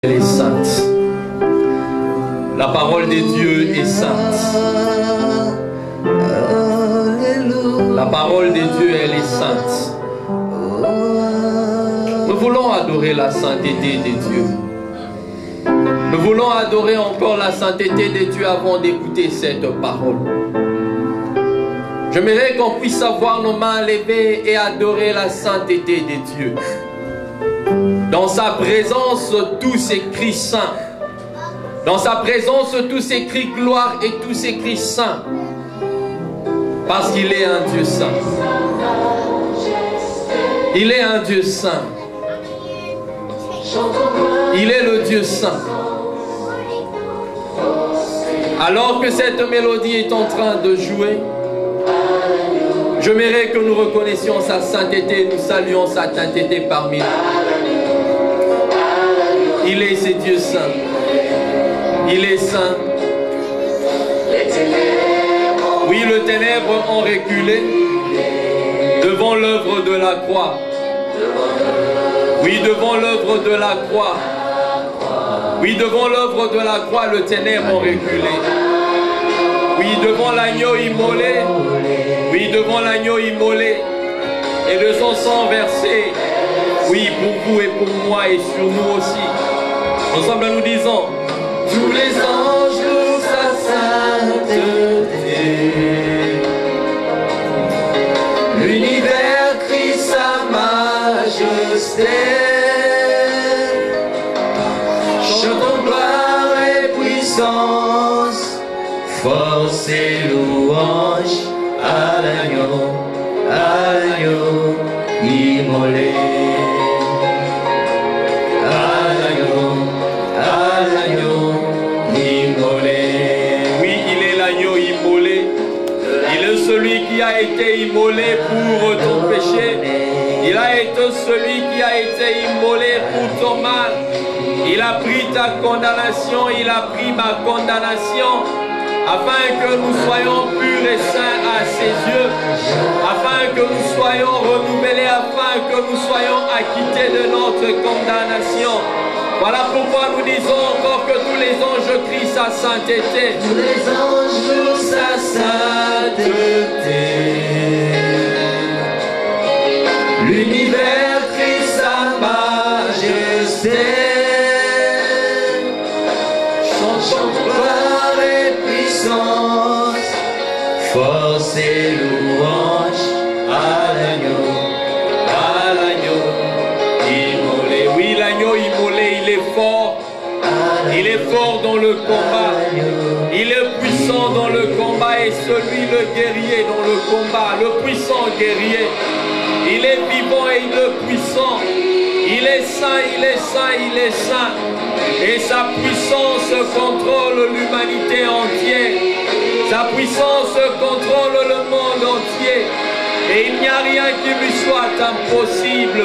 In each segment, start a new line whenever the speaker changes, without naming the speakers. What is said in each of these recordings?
Elle est sainte. La parole de Dieu est sainte. La parole de Dieu, elle est sainte. Nous voulons adorer la sainteté de Dieu. Nous voulons adorer encore la sainteté de Dieu avant d'écouter cette parole. J'aimerais qu'on puisse avoir nos mains levées et adorer la sainteté de Dieu. Dans sa présence, tout s'écrit saint. Dans sa présence, tout s'écrit gloire et tout s'écrit saint. Parce qu'il est un Dieu saint. Il est un Dieu saint. Il est le Dieu saint. Alors que cette mélodie est en train de jouer, j'aimerais que nous reconnaissions sa sainteté, nous saluons sa sainteté parmi nous. Il est ce Dieu saint. Il est saint. Oui, les ténèbres ont reculé devant l'œuvre de la croix. Oui, devant l'œuvre de la croix. Oui, devant l'œuvre de la croix, les ténèbres ont reculé. Oui, devant l'agneau immolé. Oui, devant l'agneau immolé. Et de son sang versé. Oui, pour vous et pour moi et sur nous aussi. Ensemble, nous disons: tous les anges louent sa sainteté. L'univers crie sa majesté. Chantons gloire et puissance, force et louange à l'agneau immolé. Celui qui a été immolé pour ton péché. Il a été celui qui a été immolé pour ton mal. Il a pris ta condamnation, il a pris ma condamnation, afin que nous soyons purs et saints à ses yeux, afin que nous soyons renouvelés, afin que nous soyons acquittés de notre condamnation. Voilà pourquoi nous disons encore que tous les anges crient sa sainteté. Tous les anges louent sa sainteté. L'univers crie sa majesté. Chantons gloire et puissance, force et louange à l'agneau immolé. Oui, l'agneau immolé, il est fort. Il est fort dans le combat. Il est puissant dans le combat et celui le guerrier dans le combat, le puissant guerrier. Il est vivant et il est puissant. Il est saint, il est saint, il est saint. Et sa puissance contrôle l'humanité entière. Sa puissance contrôle le monde entier. Et il n'y a rien qui lui soit impossible.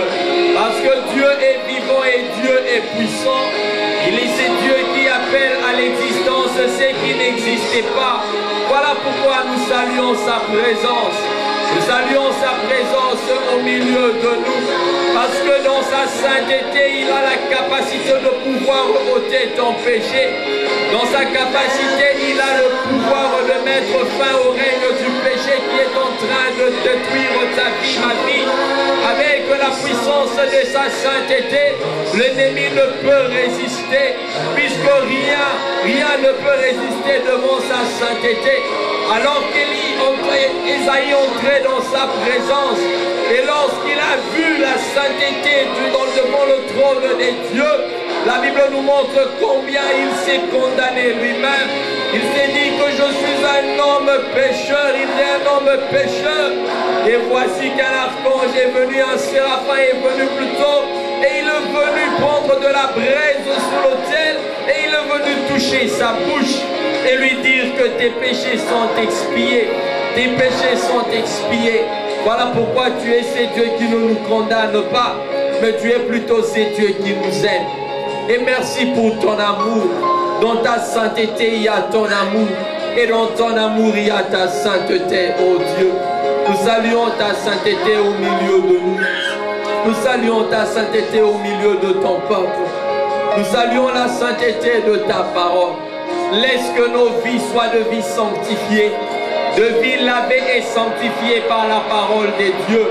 Parce que Dieu est vivant et Dieu est puissant. Il est ce Dieu qui appelle à l'existence ce qui n'existait pas. Voilà pourquoi nous saluons sa présence. Nous saluons sa présence au milieu de nous. Parce que dans sa sainteté, il a la capacité de pouvoir ôter ton péché. Dans sa capacité, il a le pouvoir de mettre fin au règne du péché qui est en train de détruire ta vie, ma vie. Avec la puissance de sa sainteté, l'ennemi ne peut résister, puisque rien ne peut résister devant sa sainteté. Alors qu'Ésaïe entrait dans sa présence, et lorsqu'il a vu la sainteté devant le trône des dieux, la Bible nous montre combien il s'est condamné lui-même. Il s'est dit que je suis un homme pécheur, il est un homme pécheur. Et voici qu'un archange est venu, un séraphin est venu plutôt, et il est venu prendre de la braise sur l'autel, et il est venu toucher sa bouche et lui dire que tes péchés sont expiés. Tes péchés sont expiés. Voilà pourquoi tu es ce Dieu qui ne nous condamne pas, mais tu es plutôt ce Dieu qui nous aime. Et merci pour ton amour. Dans ta sainteté, il y a ton amour. Et dans ton amour, il y a ta sainteté, ô Dieu. Nous saluons ta sainteté au milieu de nous. Nous saluons ta sainteté au milieu de ton peuple. Nous saluons la sainteté de ta parole. Laisse que nos vies soient de vies sanctifiées, de vies lavées et sanctifiées par la parole de Dieu.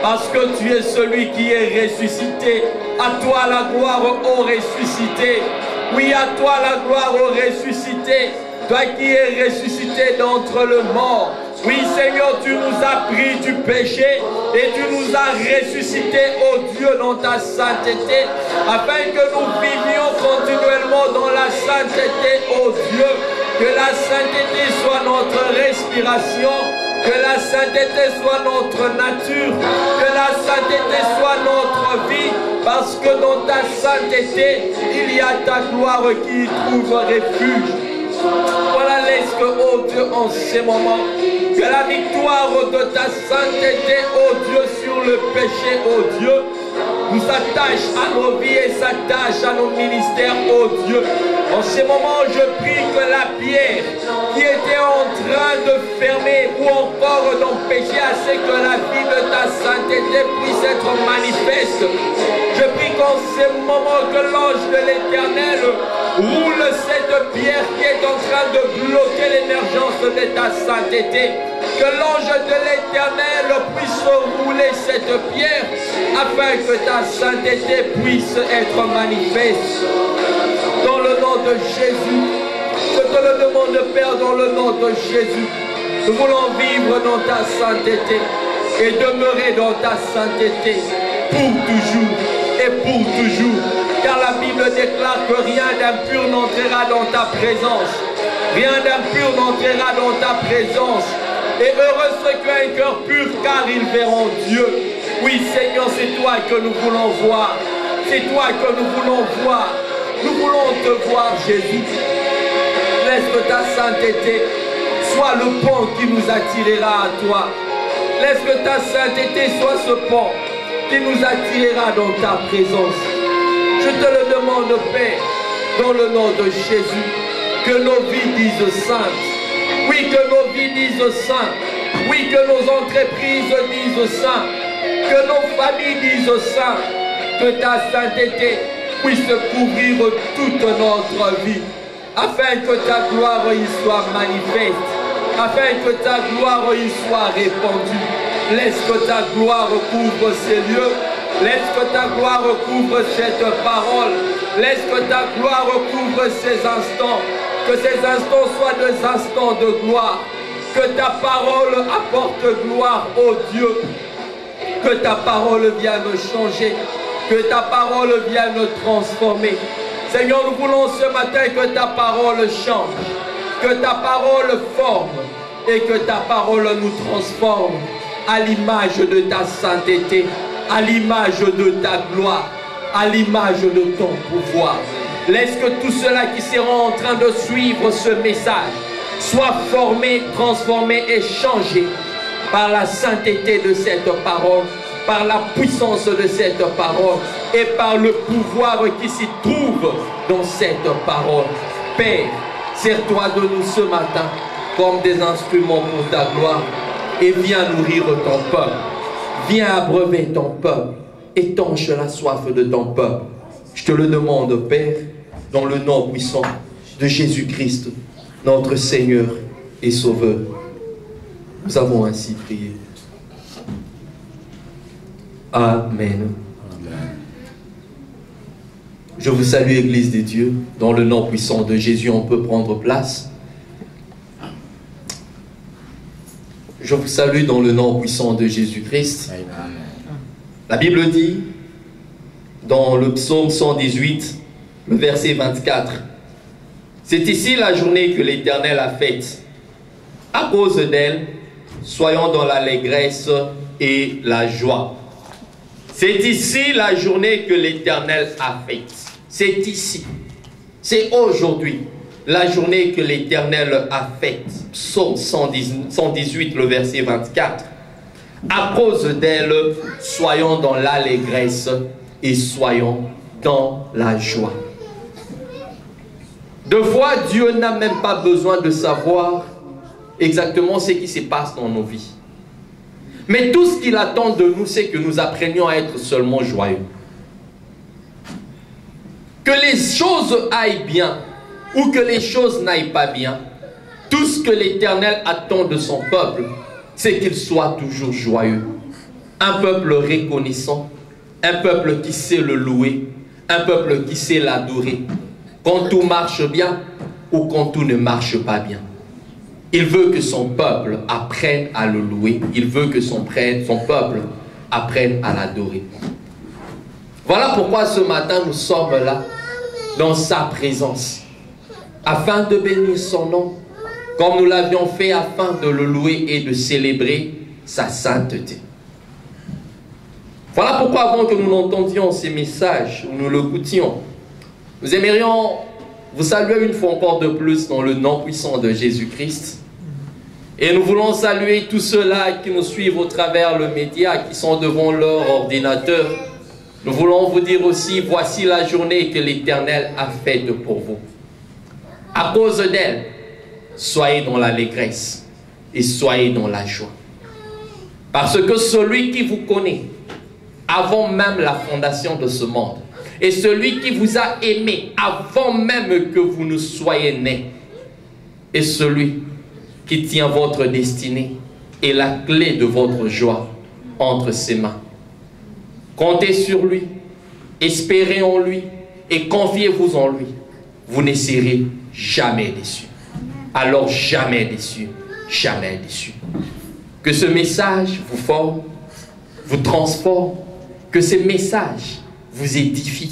Parce que tu es celui qui est ressuscité. À toi la gloire, ô ressuscité. Oui, à toi la gloire, ô ressuscité. Toi qui es ressuscité d'entre le mort. Oui, Seigneur, tu nous as pris du péché et tu nous as ressuscité, ô Dieu, dans ta sainteté, afin que nous vivions continuellement dans la sainteté, ô Dieu. Que la sainteté soit notre respiration, que la sainteté soit notre nature, que la sainteté soit notre vie, parce que dans ta sainteté, il y a ta gloire qui y trouve refuge. Voilà, laisse que, oh Dieu, en ces moments, que la victoire de ta sainteté, oh Dieu, sur le péché, oh Dieu, nous attache à nos vies et s'attache à nos ministères, oh Dieu. En ces moments, je prie que la pierre qui était en train de fermer ou encore d'empêcher à ce que la vie de ta sainteté puisse être manifeste, je prie qu'en ces moments que l'ange de l'Éternel roule cette pierre qui est en train de bloquer l'émergence de ta sainteté. Que l'ange de l'Éternel puisse rouler cette pierre afin que ta sainteté puisse être manifeste. Dans le nom de Jésus, je te le demande, Père, dans le nom de Jésus. Nous voulons vivre dans ta sainteté et demeurer dans ta sainteté pour toujours et pour toujours. Car la Bible déclare que rien d'impur n'entrera dans ta présence. Rien d'impur n'entrera dans ta présence. Et heureux ceux qui ont un cœur pur, car ils verront Dieu. Oui, Seigneur, c'est toi que nous voulons voir. C'est toi que nous voulons voir. Nous voulons te voir, Jésus. Laisse que ta sainteté soit le pont qui nous attirera à toi. Laisse que ta sainteté soit ce pont qui nous attirera dans ta présence. Je te le demande, Père, dans le nom de Jésus, que nos vies disent saintes. Oui, que nos vies disent saintes. Oui, que nos entreprises disent saintes. Que nos familles disent saintes. Que ta sainteté puisse couvrir toute notre vie. Afin que ta gloire y soit manifeste. Afin que ta gloire y soit répandue. Laisse que ta gloire couvre ces lieux. Laisse que ta gloire couvre cette parole. Laisse que ta gloire couvre ces instants. Que ces instants soient des instants de gloire. Que ta parole apporte gloire, ô Dieu. Que ta parole vienne changer. Que ta parole vienne transformer. Seigneur, nous voulons ce matin que ta parole change. Que ta parole forme. Et que ta parole nous transforme à l'image de ta sainteté. À l'image de ta gloire. À l'image de ton pouvoir. Laisse que tous ceux-là qui seront en train de suivre ce message soient formés, transformés et changés par la sainteté de cette parole, par la puissance de cette parole et par le pouvoir qui s'y trouve dans cette parole. Père, sers-toi de nous ce matin comme des instruments pour ta gloire et viens nourrir ton peuple. Viens abreuver ton peuple. Étanche la soif de ton peuple. Je te le demande, Père, dans le nom puissant de Jésus-Christ, notre Seigneur et Sauveur. Nous avons ainsi prié. Amen. Je vous salue, Église de Dieu. Dans le nom puissant de Jésus, on peut prendre place. Je vous salue dans le nom puissant de Jésus-Christ. La Bible dit, dans le psaume 118, le verset 24, « C'est ici la journée que l'Éternel a faite. À cause d'elle, soyons dans l'allégresse et la joie. » C'est ici la journée que l'Éternel a faite. C'est ici. C'est aujourd'hui la journée que l'Éternel a faite. Psaume 118, le verset 24. À cause d'elle, soyons dans l'allégresse et soyons dans la joie. De fois, Dieu n'a même pas besoin de savoir exactement ce qui se passe dans nos vies. Mais tout ce qu'il attend de nous, c'est que nous apprenions à être seulement joyeux. Que les choses aillent bien ou que les choses n'aillent pas bien, tout ce que l'Éternel attend de son peuple, c'est qu'il soit toujours joyeux. Un peuple reconnaissant, un peuple qui sait le louer, un peuple qui sait l'adorer. Quand tout marche bien ou quand tout ne marche pas bien. Il veut que son peuple apprenne à le louer. Il veut que son peuple apprenne à l'adorer. Voilà pourquoi ce matin nous sommes là, dans sa présence, afin de bénir son nom, comme nous l'avions fait afin de le louer et de célébrer sa sainteté. Voilà pourquoi avant que nous n'entendions ces messages, nous le goûtions, nous aimerions vous saluer une fois encore de plus dans le nom puissant de Jésus-Christ. Et nous voulons saluer tous ceux-là qui nous suivent au travers le média, qui sont devant leur ordinateur. Nous voulons vous dire aussi, voici la journée que l'Éternel a faite pour vous. À cause d'elle, soyez dans l'allégresse et soyez dans la joie. Parce que celui qui vous connaît, avant même la fondation de ce monde, et celui qui vous a aimé avant même que vous ne soyez nés, et celui qui tient votre destinée et la clé de votre joie entre ses mains. Comptez sur lui, espérez en lui et confiez-vous en lui. Vous ne serez jamais déçus. Alors jamais déçus, jamais déçus. Que ce message vous forme, vous transforme, que ce message vous édifie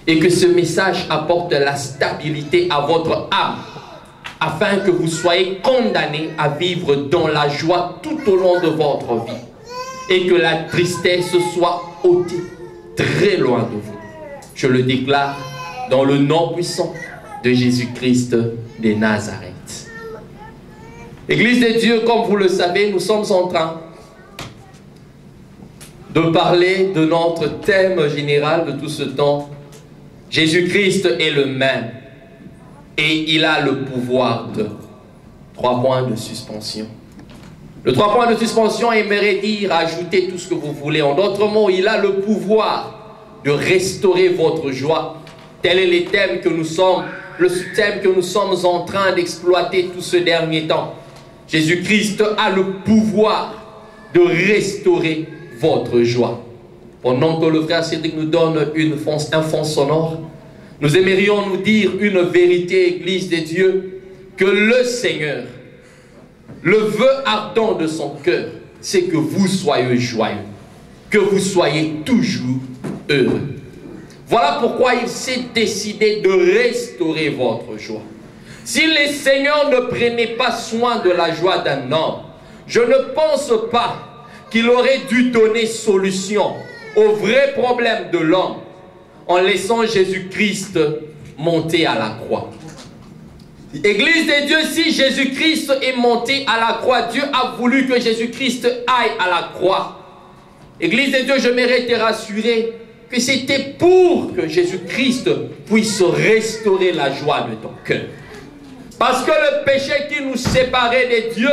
et que ce message apporte la stabilité à votre âme afin que vous soyez condamnés à vivre dans la joie tout au long de votre vie et que la tristesse soit ôtée très loin de vous. Je le déclare dans le nom puissant de Jésus-Christ de Nazareth. Église de Dieu, comme vous le savez, nous sommes en train de parler de notre thème général de tout ce temps. Jésus-Christ est le même et il a le pouvoir de 3 points de suspension. Le 3 points de suspension aimerait dire ajouter tout ce que vous voulez. En d'autres mots, il a le pouvoir de restaurer votre joie. Tel est le thème que nous sommes en train d'exploiter tout ce dernier temps. Jésus-Christ a le pouvoir de restaurer votre joie. Pendant que le frère Cédric nous donne un fond sonore, nous aimerions nous dire une vérité, Église de Dieu, que le Seigneur, le vœu ardent de son cœur, c'est que vous soyez joyeux, que vous soyez toujours heureux. Voilà pourquoi il s'est décidé de restaurer votre joie. Si le Seigneur ne prenait pas soin de la joie d'un homme, je ne pense pas qu'il aurait dû donner solution au vrai problème de l'homme en laissant Jésus-Christ monter à la croix. Église de Dieu, si Jésus-Christ est monté à la croix, Dieu a voulu que Jésus-Christ aille à la croix. Église de Dieu, j'aimerais te rassurer que c'était pour que Jésus-Christ puisse restaurer la joie de ton cœur. Parce que le péché qui nous séparait de Dieu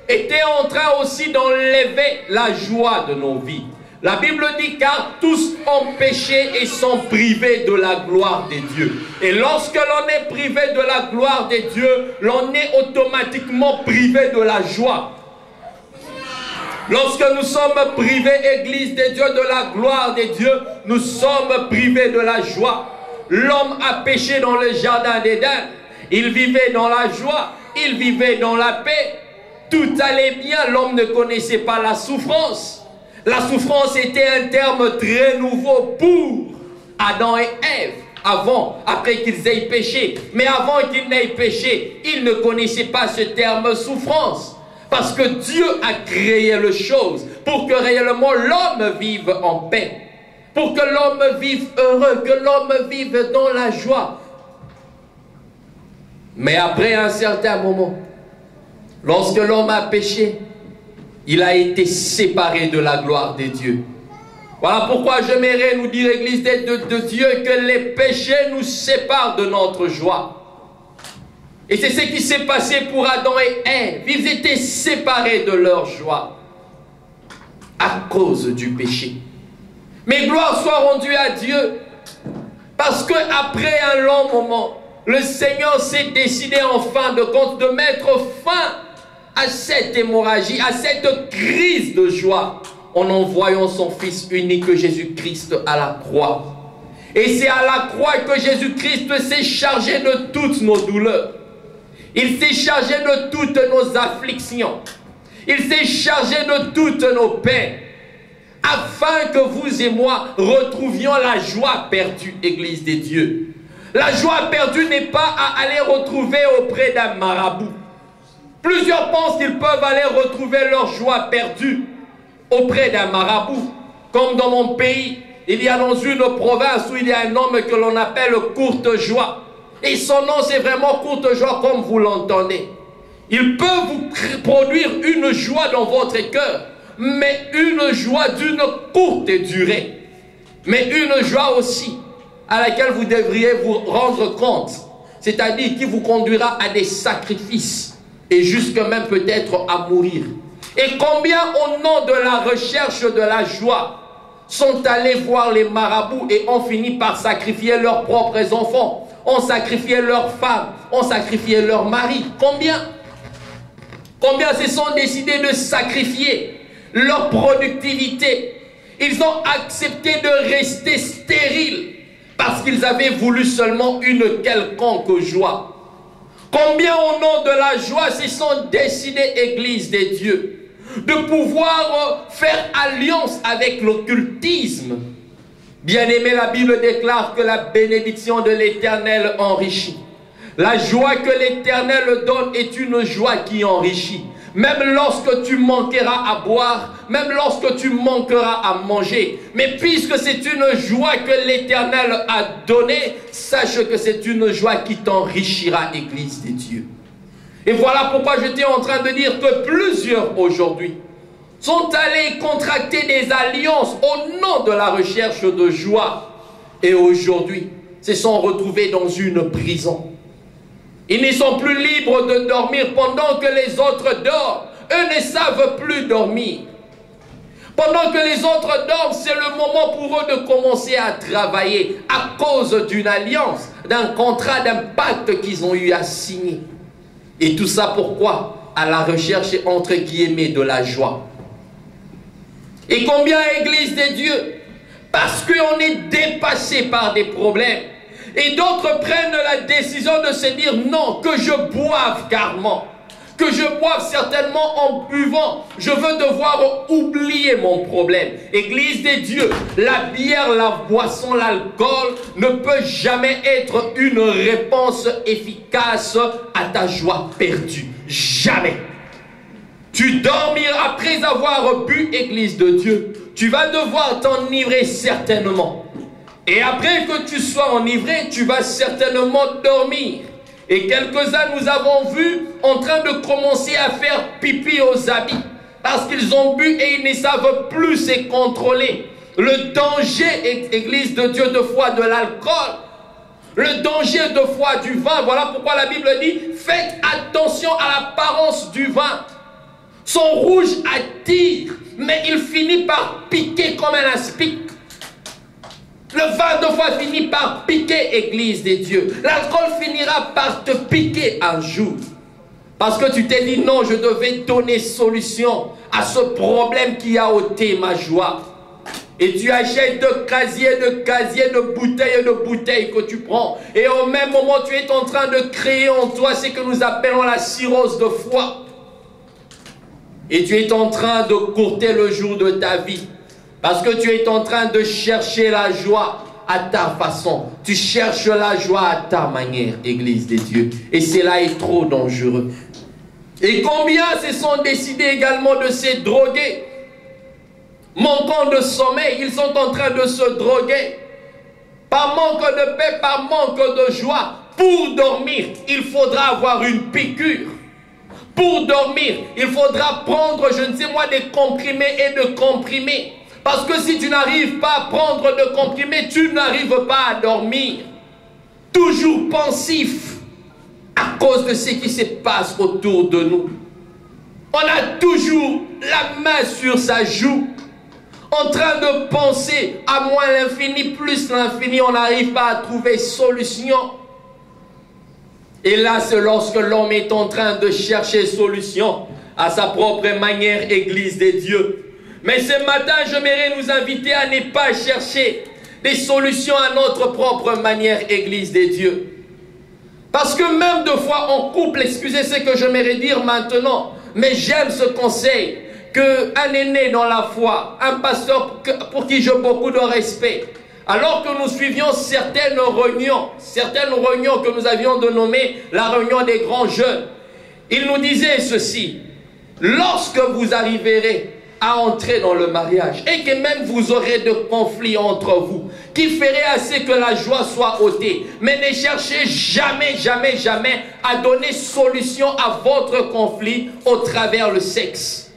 était en train aussi d'enlever la joie de nos vies. La Bible dit car tous ont péché et sont privés de la gloire de Dieu. Et lorsque l'on est privé de la gloire de Dieu, l'on est automatiquement privé de la joie. Lorsque nous sommes privés, Église de Dieu, de la gloire de Dieu, nous sommes privés de la joie. L'homme a péché dans le jardin d'Éden. Il vivait dans la joie, il vivait dans la paix. Tout allait bien, l'homme ne connaissait pas la souffrance. La souffrance était un terme très nouveau pour Adam et Ève, après qu'ils aient péché. Mais avant qu'ils n'aient péché, ils ne connaissaient pas ce terme souffrance. Parce que Dieu a créé les choses pour que réellement l'homme vive en paix. Pour que l'homme vive heureux, que l'homme vive dans la joie. Mais après un certain moment, lorsque l'homme a péché, il a été séparé de la gloire de Dieu. Voilà pourquoi j'aimerais nous dire, Église de Dieu, que les péchés nous séparent de notre joie. Et c'est ce qui s'est passé pour Adam et Ève. Ils étaient séparés de leur joie à cause du péché. Mais gloire soit rendue à Dieu Parce qu'après un long moment, le Seigneur s'est décidé en fin de compte de mettre fin à cette hémorragie, à cette crise de joie, en envoyant son Fils unique Jésus-Christ à la croix. Et c'est à la croix que Jésus-Christ s'est chargé de toutes nos douleurs. Il s'est chargé de toutes nos afflictions. Il s'est chargé de toutes nos peines. Afin que vous et moi retrouvions la joie perdue, Église des dieux. La joie perdue n'est pas à aller retrouver auprès d'un marabout. Plusieurs pensent qu'ils peuvent aller retrouver leur joie perdue auprès d'un marabout. Comme dans mon pays, il y a dans une province où il y a un homme que l'on appelle Courte Joie. Et son nom c'est vraiment Courte Joie comme vous l'entendez. Il peut vous produire une joie dans votre cœur, mais une joie d'une courte durée. Mais une joie aussi à laquelle vous devriez vous rendre compte. C'est-à-dire qui vous conduira à des sacrifices et jusque même peut-être à mourir. Et combien au nom de la recherche de la joie sont allés voir les marabouts et ont fini par sacrifier leurs propres enfants, ont sacrifié leurs femmes, ont sacrifié leurs maris. Combien se sont décidés de sacrifier leur productivité? Ils ont accepté de rester stériles parce qu'ils avaient voulu seulement une quelconque joie. Combien au nom de la joie se sont décidés, Église des dieux, de pouvoir faire alliance avec l'occultisme. Bien-aimé, la Bible déclare que la bénédiction de l'Éternel enrichit. La joie que l'Éternel donne est une joie qui enrichit. Même lorsque tu manqueras à boire, même lorsque tu manqueras à manger. Mais puisque c'est une joie que l'Éternel a donnée, sache que c'est une joie qui t'enrichira, Église des dieux. Et voilà pourquoi j'étais en train de dire que plusieurs aujourd'hui sont allés contracter des alliances au nom de la recherche de joie. Et aujourd'hui, se sont retrouvés dans une prison. Ils ne sont plus libres de dormir pendant que les autres dorment. Eux ne savent plus dormir. Pendant que les autres dorment, c'est le moment pour eux de commencer à travailler à cause d'une alliance, d'un contrat, d'un pacte qu'ils ont eu à signer. Et tout ça pourquoi? À la recherche, entre guillemets, de la joie. Et combien, Église des dieux? Parce qu'on est dépassé par des problèmes. Et d'autres prennent la décision de se dire non, que je boive carrément. Que je boive certainement en buvant. Je veux devoir oublier mon problème. Église des dieux, la bière, la boisson, l'alcool ne peut jamais être une réponse efficace à ta joie perdue. Jamais. Tu dormiras après avoir bu, Église de Dieu. Tu vas devoir t'enivrer certainement. Et après que tu sois enivré, tu vas certainement dormir. Et quelques-uns nous avons vu en train de commencer à faire pipi aux habits. Parce qu'ils ont bu et ils ne savent plus se contrôler. Le danger, Église de Dieu, de foi de l'alcool. Le danger de foi du vin. Voilà pourquoi la Bible dit, faites attention à l'apparence du vin. Son rouge attire, mais il finit par piquer comme un aspic. Le vin de foi finit par piquer, Église des dieux. L'alcool finira par te piquer un jour. Parce que tu t'es dit non, je devais donner solution à ce problème qui a ôté ma joie. Et tu achètes de casier, de bouteilles que tu prends. Et au même moment, tu es en train de créer en toi ce que nous appelons la cirrhose de foi. Et tu es en train de courter le jour de ta vie. Parce que tu es en train de chercher la joie à ta façon. Tu cherches la joie à ta manière, Église des dieux. Et cela est trop dangereux. Et combien se sont décidés également de se droguer? Manquant de sommeil, ils sont en train de se droguer. Par manque de paix, par manque de joie. Pour dormir, il faudra avoir une piqûre. Pour dormir, il faudra prendre, je ne sais moi, des comprimés et de comprimés. Parce que si tu n'arrives pas à prendre de comprimés, tu n'arrives pas à dormir. Toujours pensif à cause de ce qui se passe autour de nous. On a toujours la main sur sa joue. en train de penser à moins l'infini, plus l'infini, on n'arrive pas à trouver solution. Et là, c'est lorsque l'homme est en train de chercher solution à sa propre manière, Église des dieux. Mais ce matin, j'aimerais nous inviter à ne pas chercher des solutions à notre propre manière, Église des dieux. Parce que même deux fois en couple, excusez ce que j'aimerais dire maintenant, mais j'aime ce conseil, qu'un aîné dans la foi, un pasteur pour qui j'ai beaucoup de respect, alors que nous suivions certaines réunions que nous avions dénommées la réunion des grands jeunes, il nous disait ceci: lorsque vous arriverez à entrer dans le mariage et que même vous aurez de conflits entre vous qui ferait assez que la joie soit ôtée, mais ne cherchez jamais, jamais, jamais à donner solution à votre conflit au travers le sexe.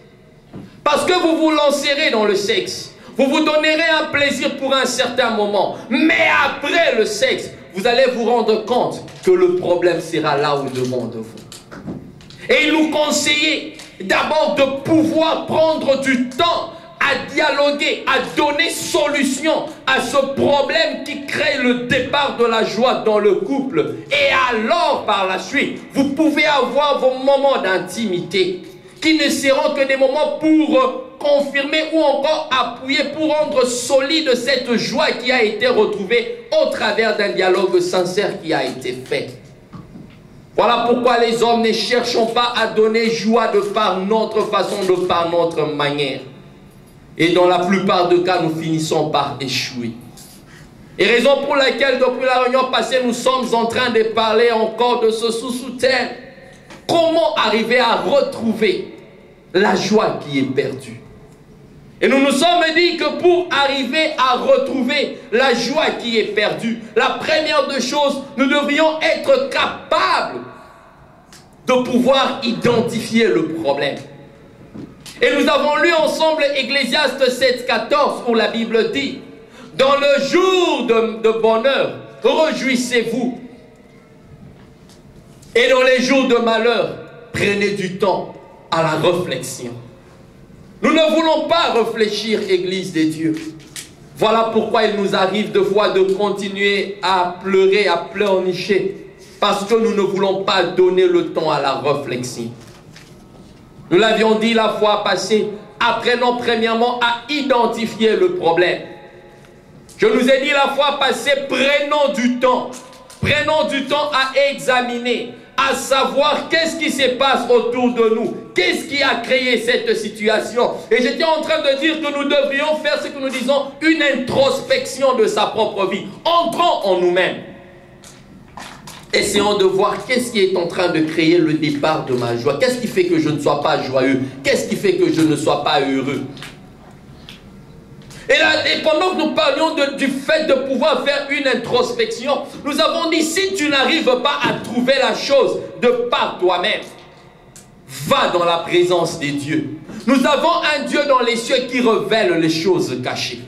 Parce que vous vous lancerez dans le sexe, vous vous donnerez un plaisir pour un certain moment, mais après le sexe, vous allez vous rendre compte que le problème sera là au devant de vous. Et il nous conseillait d'abord de pouvoir prendre du temps à dialoguer, à donner solution à ce problème qui crée le départ de la joie dans le couple. Et alors, par la suite, vous pouvez avoir vos moments d'intimité qui ne seront que des moments pour confirmer ou encore appuyer, pour rendre solide cette joie qui a été retrouvée au travers d'un dialogue sincère qui a été fait. Voilà pourquoi les hommes ne cherchons pas à donner joie de par notre façon, de par notre manière. Et dans la plupart des cas, nous finissons par échouer. Et raison pour laquelle, depuis la réunion passée, nous sommes en train de parler encore de ce sous-thème. Comment arriver à retrouver la joie qui est perdue? Et nous nous sommes dit que pour arriver à retrouver la joie qui est perdue, la première des choses, nous devrions être capables de pouvoir identifier le problème. Et nous avons lu ensemble Ecclésiaste 7,14 où la Bible dit: dans le jour de bonheur, réjouissez-vous. Et dans les jours de malheur, prenez du temps à la réflexion. Nous ne voulons pas réfléchir, Église des dieux. Voilà pourquoi il nous arrive de fois de continuer à pleurer, à pleurnicher. Parce que nous ne voulons pas donner le temps à la réflexion. Nous l'avions dit la fois passée, apprenons premièrement à identifier le problème. Je nous ai dit la fois passée, prenons du temps à examiner, à savoir qu'est-ce qui se passe autour de nous, qu'est-ce qui a créé cette situation. Et j'étais en train de dire que nous devrions faire ce que nous disons, une introspection de sa propre vie. Entrons en nous-mêmes. Essayons de voir qu'est-ce qui est en train de créer le départ de ma joie. Qu'est-ce qui fait que je ne sois pas joyeux? Qu'est-ce qui fait que je ne sois pas heureux? Et pendant que nous parlions du fait de pouvoir faire une introspection, nous avons dit, si tu n'arrives pas à trouver la chose de par toi-même, va dans la présence des dieux. Nous avons un Dieu dans les cieux qui révèle les choses cachées.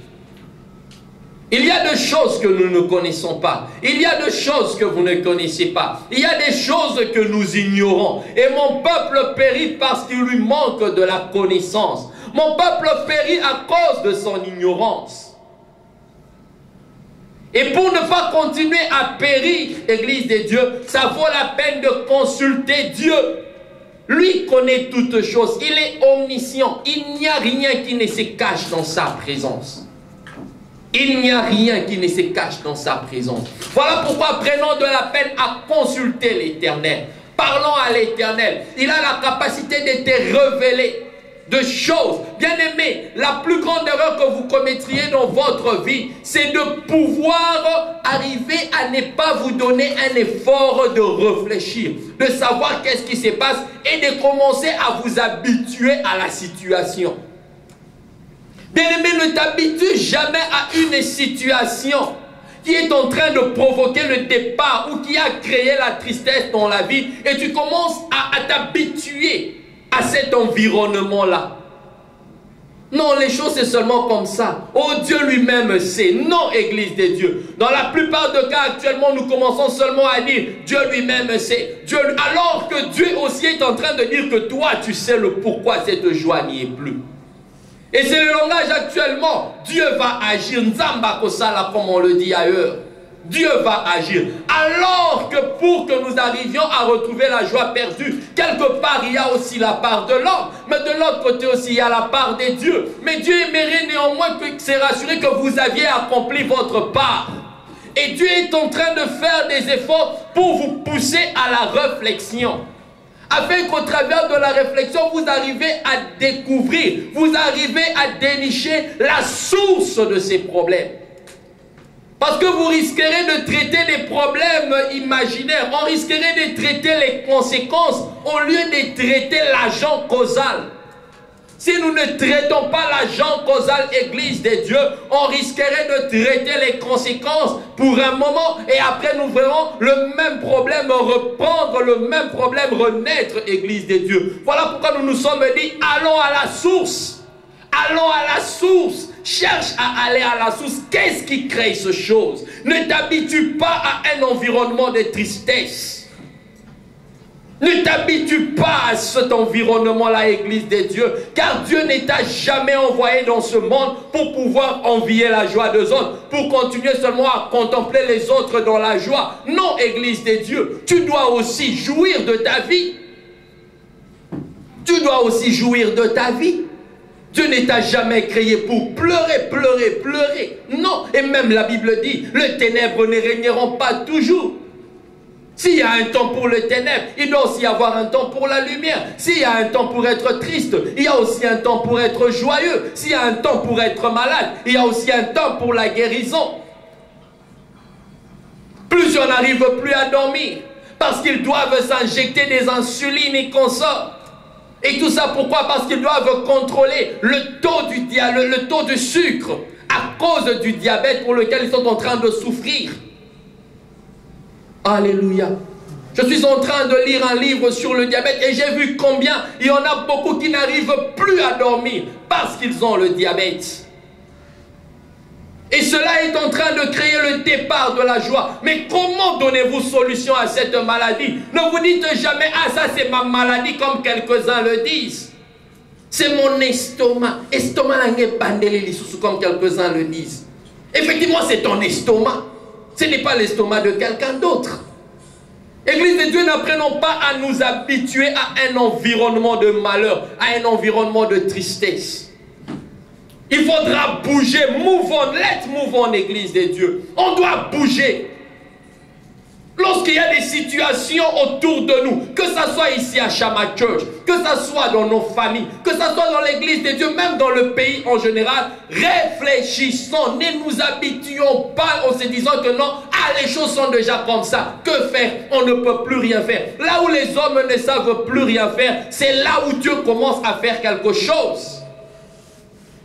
Il y a des choses que nous ne connaissons pas. Il y a des choses que vous ne connaissez pas. Il y a des choses que nous ignorons. Et mon peuple périt parce qu'il lui manque de la connaissance. Mon peuple périt à cause de son ignorance. Et pour ne pas continuer à périr, Église des dieux, ça vaut la peine de consulter Dieu. Lui connaît toutes choses. Il est omniscient. Il n'y a rien qui ne se cache dans sa présence. Il n'y a rien qui ne se cache dans sa présence. Voilà pourquoi prenons de la peine à consulter l'Éternel. Parlons à l'Éternel. Il a la capacité de te révéler de choses. Bien aimé, la plus grande erreur que vous commettriez dans votre vie, c'est de pouvoir arriver à ne pas vous donner un effort de réfléchir, de savoir qu'est-ce qui se passe et de commencer à vous habituer à la situation. Bien-aimé, ne t'habitue jamais à une situation qui est en train de provoquer le départ ou qui a créé la tristesse dans la vie et tu commences à t'habituer à cet environnement-là. Non, les choses c'est seulement comme ça. Oh, Dieu lui-même sait. Non, Église des dieux. Dans la plupart des cas actuellement, nous commençons seulement à dire Dieu lui-même sait. Alors que Dieu aussi est en train de dire que toi, tu sais le pourquoi cette joie n'y est plus. Et c'est le langage actuellement. Dieu va agir. Nzamba kosala, comme on le dit ailleurs. Dieu va agir. Alors que pour que nous arrivions à retrouver la joie perdue, quelque part il y a aussi la part de l'homme, mais de l'autre côté aussi il y a la part des dieux. Mais Dieu aimerait néanmoins que c'est rassuré que vous aviez accompli votre part. Et Dieu est en train de faire des efforts pour vous pousser à la réflexion. Afin qu'au travers de la réflexion, vous arrivez à découvrir, vous arrivez à dénicher la source de ces problèmes. Parce que vous risquerez de traiter les problèmes imaginaires, on risquerait de traiter les conséquences au lieu de traiter l'agent causal. Si nous ne traitons pas l'agent causal Église des dieux, on risquerait de traiter les conséquences pour un moment et après nous verrons le même problème reprendre, le même problème renaître Église des dieux. Voilà pourquoi nous nous sommes dit, allons à la source. Allons à la source. Cherche à aller à la source. Qu'est-ce qui crée ce chose? Ne t'habitue pas à un environnement de tristesse. Ne t'habitue pas à cet environnement-là, Église des dieux, car Dieu ne t'a jamais envoyé dans ce monde pour pouvoir envier la joie des autres, pour continuer seulement à contempler les autres dans la joie. Non, Église des dieux, tu dois aussi jouir de ta vie. Tu dois aussi jouir de ta vie. Dieu ne t'a jamais créé pour pleurer, pleurer, pleurer. Non, et même la Bible dit, les ténèbres ne régneront pas toujours. S'il y a un temps pour le ténèbre, il doit aussi y avoir un temps pour la lumière. S'il y a un temps pour être triste, il y a aussi un temps pour être joyeux. S'il y a un temps pour être malade, il y a aussi un temps pour la guérison. Plusieurs n'arrivent plus à dormir parce qu'ils doivent s'injecter des insulines et consorts. Et tout ça pourquoi? Parce qu'ils doivent contrôler le taux de sucre à cause du diabète pour lequel ils sont en train de souffrir. Alléluia. Je suis en train de lire un livre sur le diabète et j'ai vu combien il y en a beaucoup qui n'arrivent plus à dormir parce qu'ils ont le diabète. Et cela est en train de créer le départ de la joie. Mais comment donnez-vous solution à cette maladie? Ne vous dites jamais, ah ça c'est ma maladie comme quelques-uns le disent. C'est mon estomac. Estomac comme quelques-uns le disent. Effectivement c'est ton estomac. Ce n'est pas l'estomac de quelqu'un d'autre. Église de Dieu, n'apprenons pas à nous habituer à un environnement de malheur, à un environnement de tristesse. Il faudra bouger, move on, let's move on, Église de Dieu. On doit bouger. Lorsqu'il y a des situations autour de nous, que ce soit ici à Shama Church, que ce soit dans nos familles, que ce soit dans l'Église de Dieu, même dans le pays en général, réfléchissons, ne nous habituons pas en se disant que non, ah les choses sont déjà comme ça, que faire? On ne peut plus rien faire. Là où les hommes ne savent plus rien faire, c'est là où Dieu commence à faire quelque chose.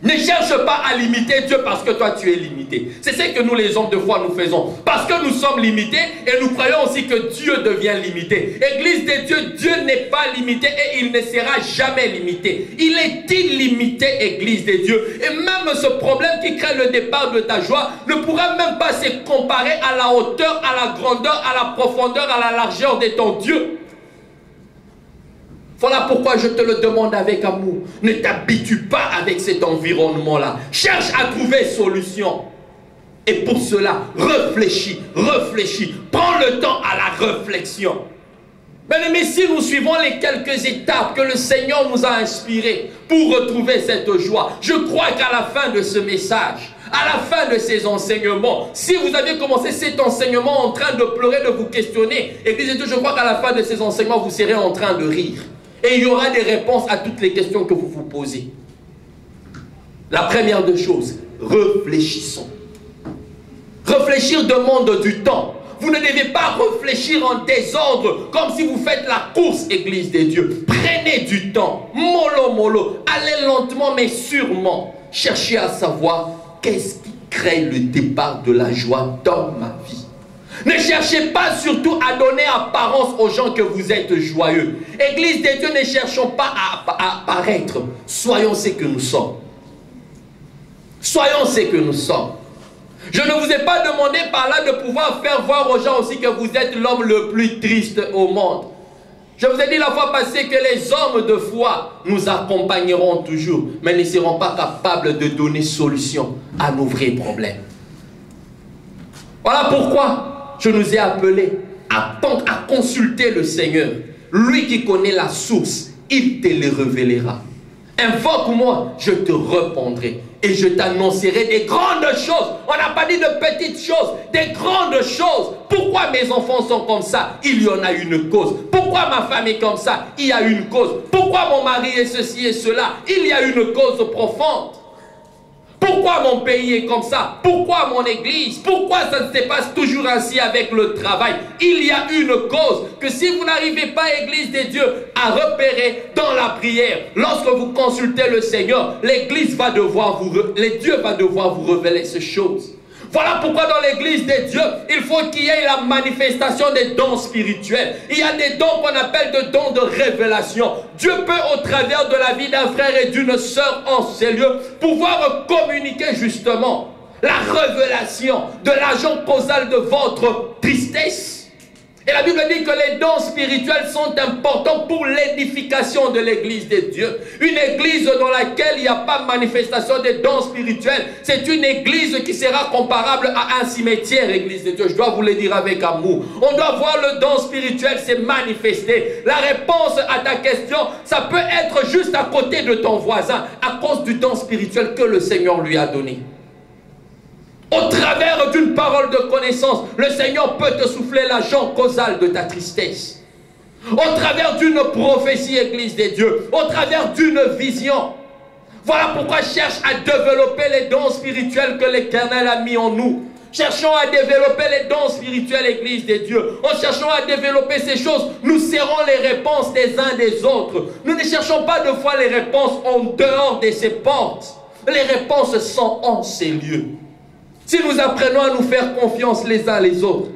Ne cherche pas à limiter Dieu parce que toi tu es limité. C'est ce que nous les hommes de foi nous faisons. Parce que nous sommes limités et nous croyons aussi que Dieu devient limité. Église de Dieu, Dieu n'est pas limité et il ne sera jamais limité. Il est illimité, Église de Dieu. Et même ce problème qui crée le départ de ta joie ne pourra même pas se comparer à la hauteur, à la grandeur, à la profondeur, à la largeur de ton Dieu. Voilà pourquoi je te le demande avec amour. Ne t'habitue pas avec cet environnement-là. Cherche à trouver solution. Et pour cela, réfléchis, réfléchis. Prends le temps à la réflexion. Bien-aimés, si nous suivons les quelques étapes que le Seigneur nous a inspirées pour retrouver cette joie, je crois qu'à la fin de ce message, à la fin de ces enseignements, si vous avez commencé cet enseignement en train de pleurer, de vous questionner, Église de Dieu, je crois qu'à la fin de ces enseignements, vous serez en train de rire. Et il y aura des réponses à toutes les questions que vous vous posez. La première des choses, réfléchissons. Réfléchir demande du temps. Vous ne devez pas réfléchir en désordre, comme si vous faites la course, Église des dieux. Prenez du temps, mollo mollo, allez lentement mais sûrement. Cherchez à savoir qu'est-ce qui crée le départ de la joie dans ma vie. Ne cherchez pas surtout à donner apparence aux gens que vous êtes joyeux. Église des dieux, ne cherchons pas à apparaître. Soyons ce que nous sommes. Soyons ce que nous sommes. Je ne vous ai pas demandé par là de pouvoir faire voir aux gens aussi que vous êtes l'homme le plus triste au monde. Je vous ai dit la fois passée que les hommes de foi nous accompagneront toujours, mais ne seront pas capables de donner solution à nos vrais problèmes. Voilà pourquoi je nous ai appelés à consulter le Seigneur. Lui qui connaît la source, il te le révélera. Invoque-moi, je te répondrai et je t'annoncerai des grandes choses. On n'a pas dit de petites choses, des grandes choses. Pourquoi mes enfants sont comme ça? Il y en a une cause. Pourquoi ma femme est comme ça? Il y a une cause. Pourquoi mon mari est ceci et cela? Il y a une cause profonde. Pourquoi mon pays est comme ça? Pourquoi mon église? Pourquoi ça ne se passe toujours ainsi avec le travail? Il y a une cause que si vous n'arrivez pas, Église des dieux, à repérer dans la prière, lorsque vous consultez le Seigneur, l'Église va devoir Dieu va devoir vous révéler ces choses. Voilà pourquoi dans l'église des dieux, il faut qu'il y ait la manifestation des dons spirituels. Il y a des dons qu'on appelle des dons de révélation. Dieu peut, au travers de la vie d'un frère et d'une sœur en ces lieux, pouvoir communiquer justement la révélation de l'agent causal de votre tristesse. Et la Bible dit que les dons spirituels sont importants pour l'édification de l'église des dieux. Une église dans laquelle il n'y a pas de manifestation des dons spirituels, c'est une église qui sera comparable à un cimetière, église des dieux. Je dois vous le dire avec amour. On doit voir le don spirituel se manifester. La réponse à ta question, ça peut être juste à côté de ton voisin, à cause du don spirituel que le Seigneur lui a donné. Au travers d'une parole de connaissance, le Seigneur peut te souffler l'agent causal de ta tristesse. Au travers d'une prophétie, église des dieux, au travers d'une vision. Voilà pourquoi je cherche à développer les dons spirituels que l'Éternel a mis en nous. Cherchons à développer les dons spirituels, église des dieux. En cherchant à développer ces choses, nous serrons les réponses des uns des autres. Nous ne cherchons pas de fois les réponses en dehors de ces portes. Les réponses sont en ces lieux. Si nous apprenons à nous faire confiance les uns les autres,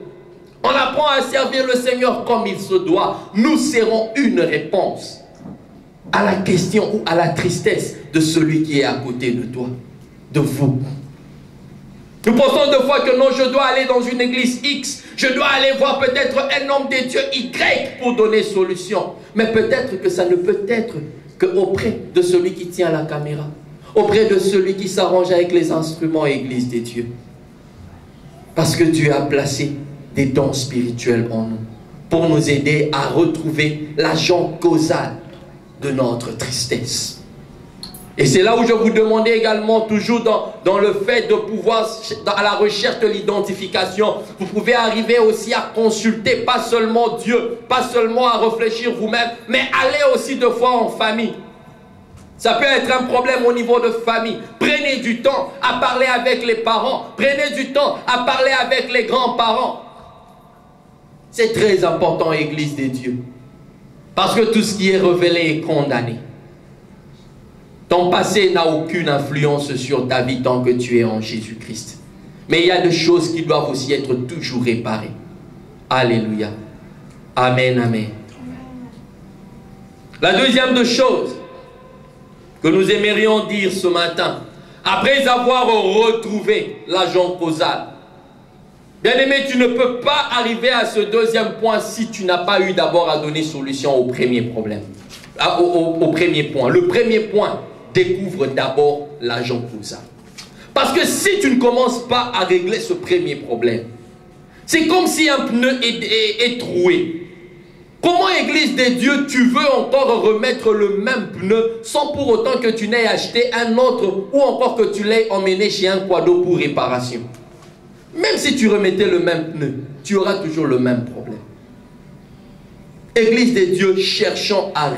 on apprend à servir le Seigneur comme il se doit, nous serons une réponse à la question ou à la tristesse de celui qui est à côté de toi, de vous. Nous pensons deux fois que non, je dois aller dans une église X, je dois aller voir peut-être un homme de Dieu Y pour donner solution. Mais peut-être que ça ne peut être qu'auprès de celui qui tient la caméra, auprès de celui qui s'arrange avec les instruments église des dieux. Parce que Dieu a placé des dons spirituels en nous pour nous aider à retrouver l'agent causal de notre tristesse. Et c'est là où je vous demandais également, toujours dans le fait de pouvoir, à la recherche de l'identification, vous pouvez arriver aussi à consulter, pas seulement Dieu, pas seulement à réfléchir vous-même, mais aller aussi deux fois en famille. Ça peut être un problème au niveau de famille. Prenez du temps à parler avec les parents. Prenez du temps à parler avec les grands-parents. C'est très important, Église des dieux. Parce que tout ce qui est révélé est condamné. Ton passé n'a aucune influence sur ta vie tant que tu es en Jésus-Christ. Mais il y a des choses qui doivent aussi être toujours réparées. Alléluia. Amen, amen. La deuxième des choses que nous aimerions dire ce matin, après avoir retrouvé l'agent causal. Bien-aimé, tu ne peux pas arriver à ce deuxième point si tu n'as pas eu d'abord à donner solution au premier problème. Au premier point. Le premier point, découvre d'abord l'agent causal. Parce que si tu ne commences pas à régler ce premier problème, c'est comme si un pneu est troué. Comment, Église des dieux, tu veux encore remettre le même pneu sans pour autant que tu n'aies acheté un autre ou encore que tu l'aies emmené chez un quado pour réparation? Même si tu remettais le même pneu, tu auras toujours le même problème. Église des dieux, cherchons à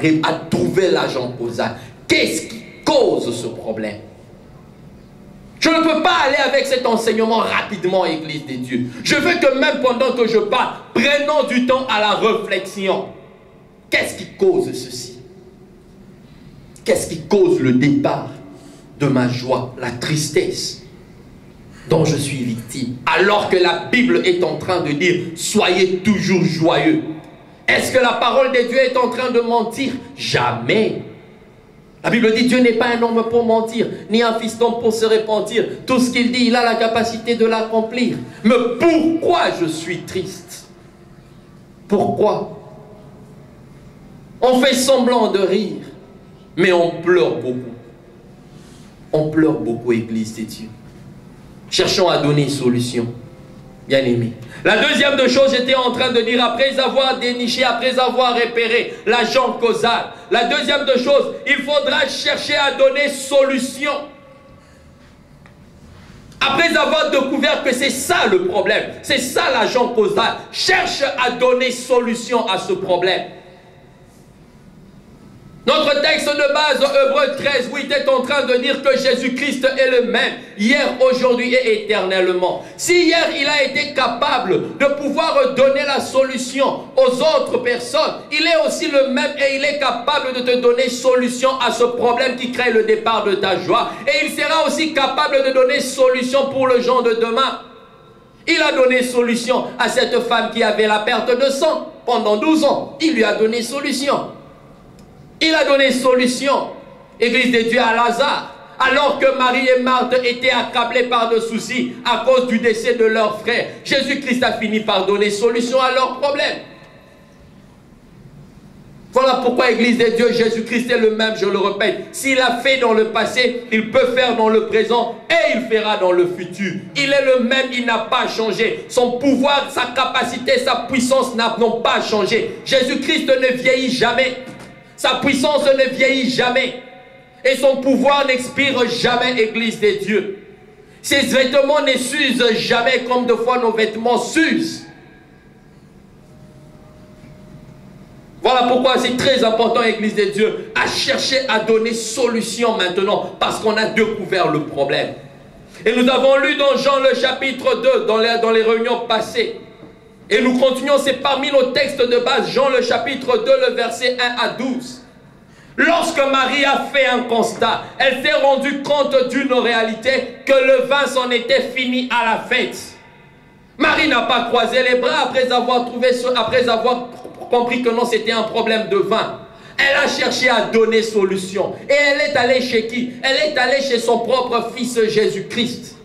trouver l'agent causal. Qu'est-ce qui cause ce problème? Je ne peux pas aller avec cet enseignement rapidement, Église des dieux. Je veux que même pendant que je parle, prenons du temps à la réflexion. Qu'est-ce qui cause ceci? Qu'est-ce qui cause le départ de ma joie, la tristesse dont je suis victime? Alors que la Bible est en train de dire, soyez toujours joyeux. Est-ce que la parole de Dieu est en train de mentir? Jamais. La Bible dit, Dieu n'est pas un homme pour mentir, ni un fiston pour se repentir. Tout ce qu'il dit, il a la capacité de l'accomplir. Mais pourquoi je suis triste? Pourquoi? On fait semblant de rire, mais on pleure beaucoup. On pleure beaucoup, Église de Dieu. Cherchons à donner une solution. Bien aimé. La deuxième de choses, j'étais en train de dire, après avoir déniché, après avoir repéré l'agent causal, la deuxième de choses, il faudra chercher à donner solution. Après avoir découvert que c'est ça le problème, c'est ça l'agent causal, cherche à donner solution à ce problème. Notre texte de base, Hébreux 13, 8, est en train de dire que Jésus-Christ est le même, hier, aujourd'hui et éternellement. Si hier, il a été capable de pouvoir donner la solution aux autres personnes, il est aussi le même et il est capable de te donner solution à ce problème qui crée le départ de ta joie. Et il sera aussi capable de donner solution pour le jour de demain. Il a donné solution à cette femme qui avait la perte de sang pendant 12 ans. Il lui a donné solution. Il a donné solution, Église de Dieu, à Lazare, alors que Marie et Marthe étaient accablées par des soucis à cause du décès de leur frère. Jésus-Christ a fini par donner solution à leurs problèmes. Voilà pourquoi, Église de Dieu, Jésus-Christ est le même, je le répète. S'il a fait dans le passé, il peut faire dans le présent et il fera dans le futur. Il est le même, il n'a pas changé. Son pouvoir, sa capacité, sa puissance n'ont pas changé. Jésus-Christ ne vieillit jamais. Sa puissance ne vieillit jamais. Et son pouvoir n'expire jamais, Église de Dieu. Ses vêtements ne s'usent jamais comme de fois nos vêtements s'usent. Voilà pourquoi c'est très important, Église de Dieu, à chercher à donner solution maintenant, parce qu'on a découvert le problème. Et nous avons lu dans Jean le chapitre 2, dans les réunions passées. Et nous continuons, c'est parmi nos textes de base, Jean le chapitre 2, le verset 1 à 12. Lorsque Marie a fait un constat, elle s'est rendue compte d'une réalité, que le vin s'en était fini à la fête. Marie n'a pas croisé les bras après avoir compris que non, c'était un problème de vin. Elle a cherché à donner solution. Et elle est allée chez qui? Elle est allée chez son propre fils Jésus-Christ.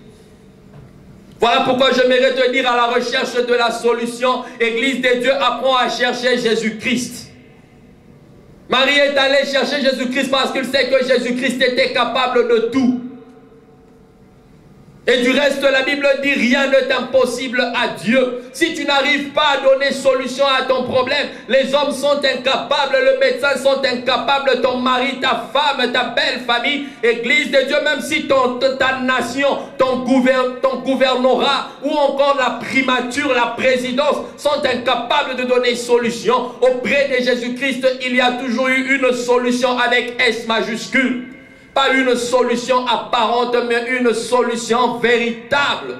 Voilà pourquoi je j'aimerais te dire, à la recherche de la solution, Église de Dieu, apprend à chercher Jésus-Christ. Marie est allée chercher Jésus-Christ parce qu'elle sait que Jésus-Christ était capable de tout. Et du reste, la Bible dit, rien n'est impossible à Dieu. Si tu n'arrives pas à donner solution à ton problème, les hommes sont incapables, les médecins sont incapables, ton mari, ta femme, ta belle famille, Église de Dieu, même si ta nation, ton gouvernorat ou encore la primature, la présidence sont incapables de donner solution. Auprès de Jésus-Christ, il y a toujours eu une solution avec S majuscule. Pas une solution apparente, mais une solution véritable.